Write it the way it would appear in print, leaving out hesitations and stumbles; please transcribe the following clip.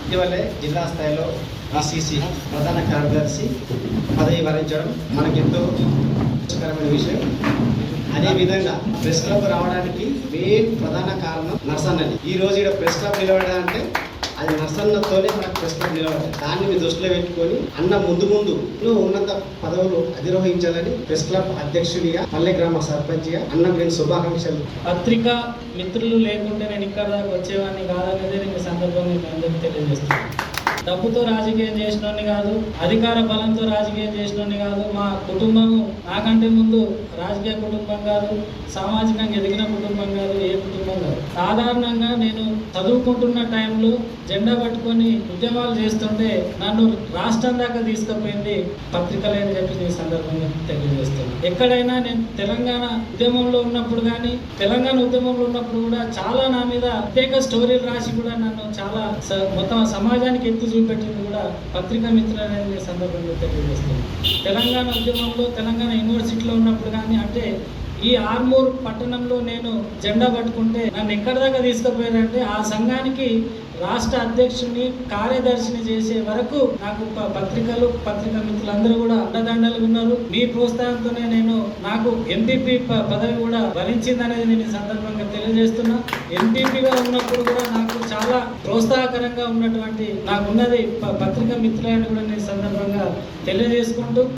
ఇటీవలే జిల్లా స్థాయిలో ఆర్సీసీ ప్రధాన కార్యదర్శి పదవి వరించడం మనకెంతో సంతోషకరమైన విషయం. అదేవిధంగా ప్రెస్ క్లబ్ రావడానికి మెయిన్ ప్రధాన కారణం నర్సన్నని. ఈ రోజు ఇక్కడ ప్రెస్ క్లబ్ నిలబడాలంటే అది నర్సన్నతోనే మనకు ప్రెస్ క్లబ్ నిలబడాలి. దాన్ని మీ దృష్టిలో పెట్టుకొని అన్న ముందు ఉన్నత పదవులు అధిరోహించాలని ప్రెస్ క్లబ్ అధ్యక్షుడిగా పల్లె గ్రామ సర్పంచ్గా అన్నకు నేను శుభాకాంక్షలు. పత్రికా మిత్రులు లేకుంటే నేను ఇక్కడ దాకా వచ్చేవాడిని కాదనేది నేను సందర్భంగా మీ అందరికీ తెలియజేస్తున్నాను. డబ్బుతో రాజకీయం చేసినోని కాదు, అధికార బలంతో రాజకీయం చేసినోని కాదు. మా కుటుంబము నాకంటే ముందు రాజకీయ కుటుంబం కాదు, సామాజికంగా ఎదిగిన కుటుంబం కాదు, ఏ కుటుంబం కాదు. సాధారణంగా నేను చదువుకుంటున్న టైంలో జెండా పట్టుకొని ఉద్యమాలు చేస్తుంటే నన్ను రాష్ట్రం దాకా తీసుకుపోయింది పత్రికలే అని చెప్పి ఈ సందర్భంగా తెలియజేస్తున్నాను. ఎక్కడైనా నేను తెలంగాణ ఉద్యమంలో ఉన్నప్పుడు కానీ, తెలంగాణ ఉద్యమంలో ఉన్నప్పుడు కూడా చాలా నా మీద ప్రత్యేక స్టోరీలు రాసి కూడా నన్ను చాలా మొత్తం సమాజానికి ఎత్తు చూపెట్టింది కూడా పత్రికా మిత్రులు అనేది సందర్భంగా తెలియజేస్తుంది. తెలంగాణ ఉద్యమంలో తెలంగాణ యూనివర్సిటీలో ఉన్నప్పుడు కానీ, అంటే ఈ ఆర్మూర్ పట్టణంలో నేను జెండా పట్టుకుంటే నన్ను ఎక్కడి దాకా తీసుకుపోయారంటే ఆ సంఘానికి రాష్ట్ర అధ్యక్షుని కార్యదర్శిని చేసే వరకు నాకు పత్రికా మిత్రులందరూ కూడా అండదండలు ఉన్నారు. మీ ప్రోత్సాహంతోనే నాకు ఎంపీపీ పదవి కూడా భరించిందనేది నేను ఈ సందర్భంగా తెలియజేస్తున్నా. ఎంపీపీగా ఉన్నప్పుడు కూడా నాకు చాలా ప్రోత్సాహకరంగా ఉన్నటువంటి నాకున్నది పత్రికా మిత్రులని కూడా నేను సందర్భంగా తెలియజేసుకుంటూ